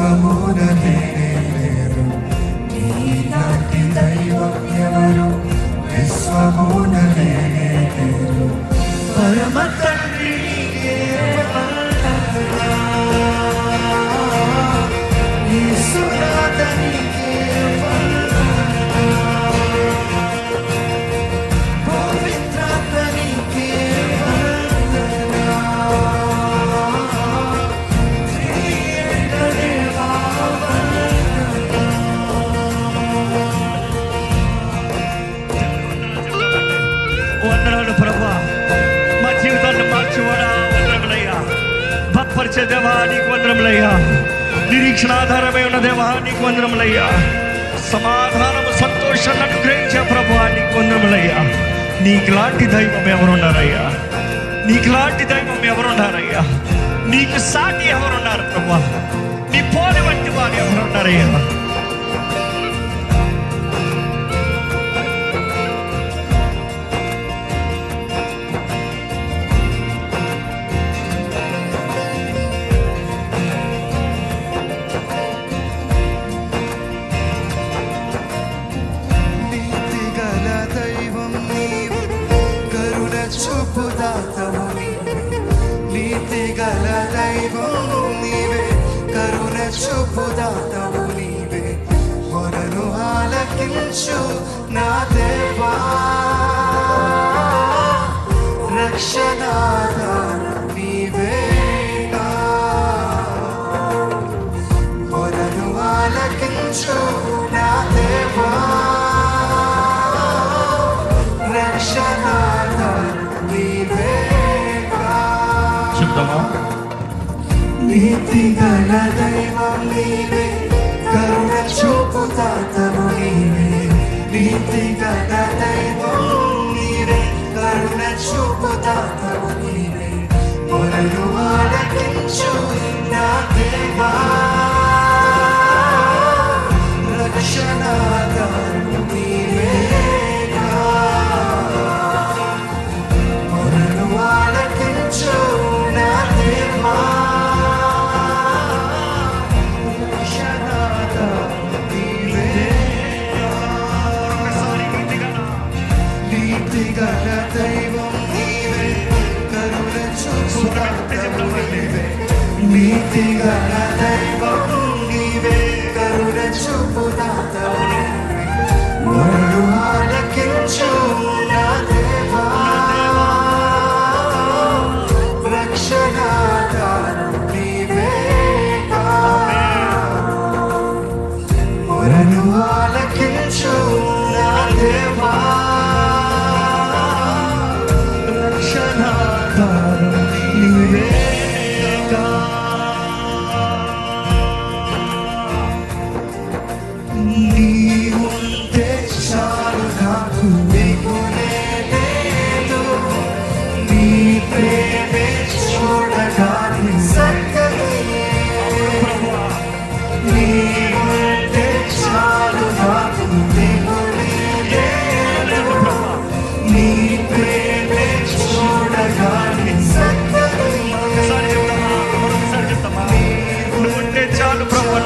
విశ్వమున లేరు, నీలాంటి దైవం ఎవరు విశ్వమున లేరు. పరమ తండ్రి నీకే వందనాలు, యేసునాథ నీకే వందనాలు, పవిత్రాత్మ నీకే వందనాలు, త్రియేక దేవా వందనాలు ప్రభువా. మా జీవితాన్ని మార్చేవాడా వందనములయ్యా. బలపరిచే దేవా నీకు వందనములయ్యా. నిరీక్షణ ఆధారమై ఉన్న దేవా నీకు వందనములయ్యా. సమాధానము సంతోషాన్ని అనుగ్రహించే ప్రభువా నీకు వందనములయ్యా. నీకులాంటి దైవం ఎవరున్నారయ్యా? నీకులాంటి దైవం ఎవరున్నారయ్యా? నీకు సాటి ఎవరున్నారు ప్రభువా? నీ పోలి వంటి వారు ఎవరున్నారయ్యా? నీతిగల దైవం నీవే, కరుణ చూపుదాతవు నీవే. నీతిగల దైవం నీవే, కరుణ చూపుదాతవు నీవే. మొరను ఆలకించు నా దేవా, రక్షణాధారం నీవేగా. మొరను ఆలకించు నా దేవా, రక్షణాధారం నీవేగా. చెప్తామా? నీతిగల దైవం నీవే, కరుణ చూపుదాతవు నీవే. నీతిగల దైవం నీవే, కరుణ చూపుదాతవు నీవే. మొరను ఆలకించు నా దేవా, రక్షణాధారం నీవేగా. మొరను ఆలకించు నా దేవా, రక్షణాధారం నీవేగా. ఒకసారి నీతిగల దైవం నీవే, కరుణ చూపుదాతవు నీవే. నీతిగల దైవం నీవే, కరుణ చూపుదాతవు నీవే. మొరను ఆలకించు నా దేవా, రక్షణాధారం నీవేగా. మొరను ఆలకించు నా దేవా, రక్షణాధారం నీవేగా. నీవుంటే చాలు నాకు దిగులే లేదు, నీ ప్రేమే చూడగానే సక్కనియే. నీవుంటే చాలు నాకు దిగులే లేదు, నీ ప్రేమే చూడగానే సక్కనియే. ఒకసారి చెప్తామా? నువ్వుంటే చాలు ప్రభు,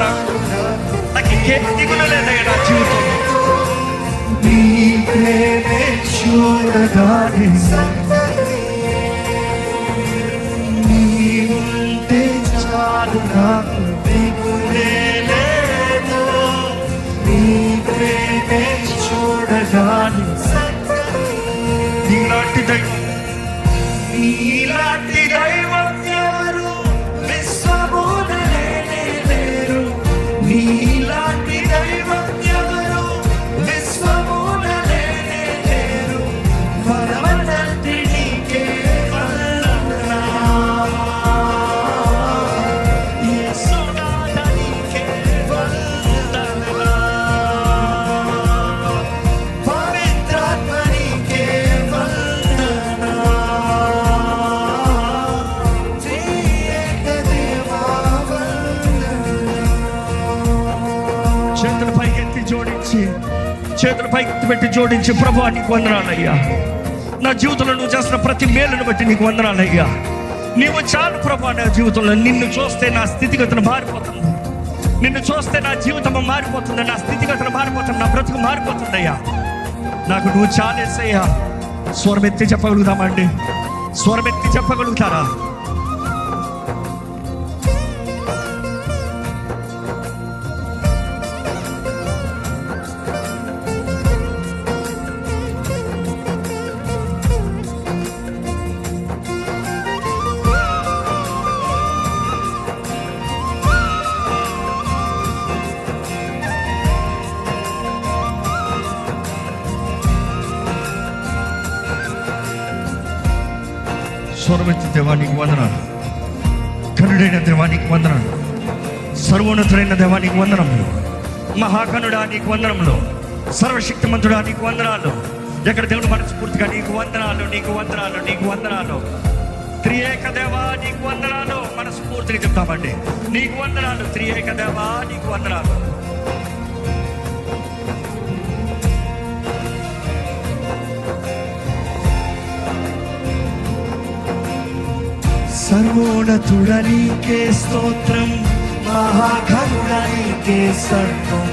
నాకు ఇంకేం దిగులు లేదయ్యా నా జీవితంలో. నీ ప్రేమే చూడగానే సక్కనియే. నీవుంటే చాలు నాకు దిగులే లేదు, నీ ప్రేమే చూడగానే సక్కనియే. నీలాంటి దైవం, నీలాంటి దైవం ఎవరు విశ్వమున లేరు. నీలాంటి దైవం ఎవరు విశ్వమున లేరు. పరమ తండ్రి నీకే వందనాలు, యేసునాథ నీకే వందనాలు, పవిత్రాత్మ నీకే వందనాలు, త్రియేక దేవా చేతులు పైకి పెట్టి జోడించి, ప్రభువా నీకు వందనాలయ్యా. నా జీవితంలో నువ్వు చేస్తున్న ప్రతి మేలును బట్టి నీకు వందనాలయ్యా. నీవు చాలు ప్రభువా. నా జీవితంలో నిన్ను చూస్తే నా స్థితిగతులు మారిపోతుంది. నిన్ను చూస్తే నా జీవితం మారిపోతుంది, నా స్థితిగతులు మారిపోతుంది, నా బ్రతుకు మారిపోతుందయ్యా. నాకు నువ్వు చాలేసయ్యా. స్వరమెత్తి చెప్పగలుగుతామండి? స్వరమెత్తి చెప్పగలుగుతారా? స్వరమెత్తి దేవానికి వందనాలు. కనుడైన దేవానికి వందనాలు. సర్వోన్నతుడైన దేవానికి వందనములు. మహాకనుడా నీకు వందనములు. సర్వశక్తిమంతుడా నీకు వందనాలు. ఎక్కడ దేవుడు మనస్ఫూర్తిగా నీకు వందనాలు, నీకు వందనాలు, నీకు వందనాలు. త్రియేక దేవా నీకు వందనాలు. మనస్ఫూర్తిగా చెప్తామండి, నీకు వందనాలు. త్రియేక దేవా నీకు వందనాలు. సర్వోన్నతుడ నీకే స్తోత్రం, మహాఘనుడ నీకే సర్వం.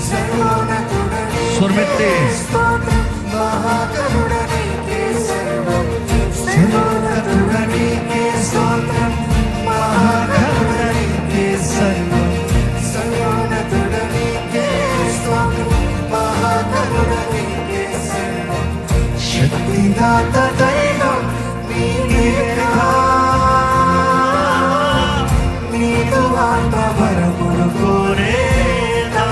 సర్వోన్నతుడ స్వరమెత్తి స్తోత్రం, మహాఘనుడ నీకే సర్వం. సర్వోన్నతుడ నీకే స్తోత్రం, మహాఘనుడ నీకే సర్వం. సర్వోన్నతుడ నీకే స్తోత్రం, మహాఘనుడ నీకే సర్వం. శక్తిదాత దైవం నీవేగా, వరములు కోరేదా.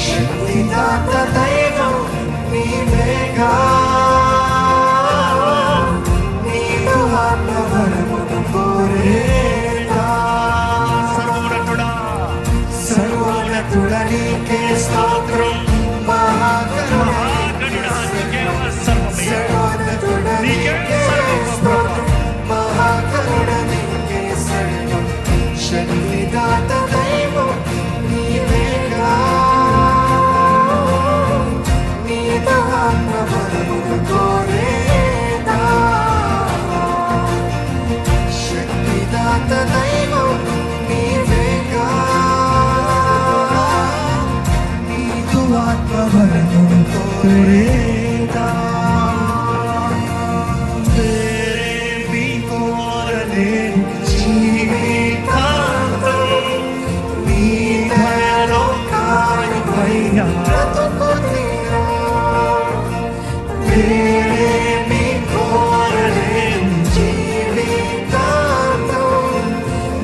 శక్తిదాత దైవం నీవేగా, నీవు ఆత్మ వరములు కోరేదా. సర్వోన్నతుడా, సర్వోన్నతుడ నీకే స్తోత్రం, మహాగణుడా నీకే సర్వమయ్యా. సర్వోన్నతుడ నీకే సర్వం స్తోత్రం, మహాగణుడ నీకే సర్వం. శక్తిదాత దైవం నీవేగా, నీతో ఆత్మ బలములు కోరేదా. శక్తిదాత దైవం నీవేగా, నీతో ఆత్మ బలములు కోరేదా. వేరేమి కోరలేను జీవితాంతం, నీ దయలో కారువైన బ్రతుకు తీరం. వేరేమి కోరలేను జీవితాంతం,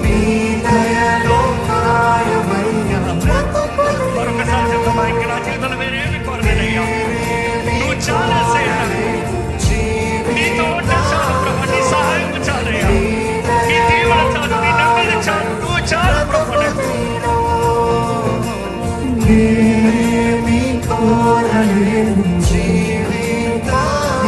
నీ దయలో కారువైన బ్రతుకు మరొకసారి చెప్తామా? ఇంక నా జీవితంలో వేరేమి కోరలేదయ్యా. నువ్వు చాలా నీతో ఉంటే చాలు ప్రభు. నీ సహాయం చాలయ్యా. నీ దీవెన చాలు, నీ నమ్మకం చాలు. నువ్వు చాలు ప్రభు. నేనేమి కోరలేను జీవితాంతం,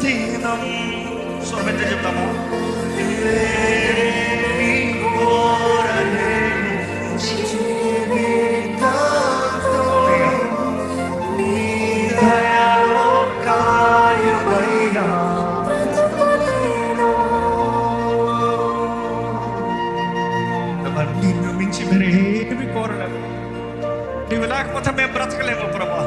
దీనం స్వరమెత్తి చెప్తామా? ఏమీ కోరలేను జీవితంలో నీ దయలో కాయమైనా నిన్ను మించి మీరేమి కోరలేము. నీవు లేకపోతే మేము బ్రతకలేము ప్రభా.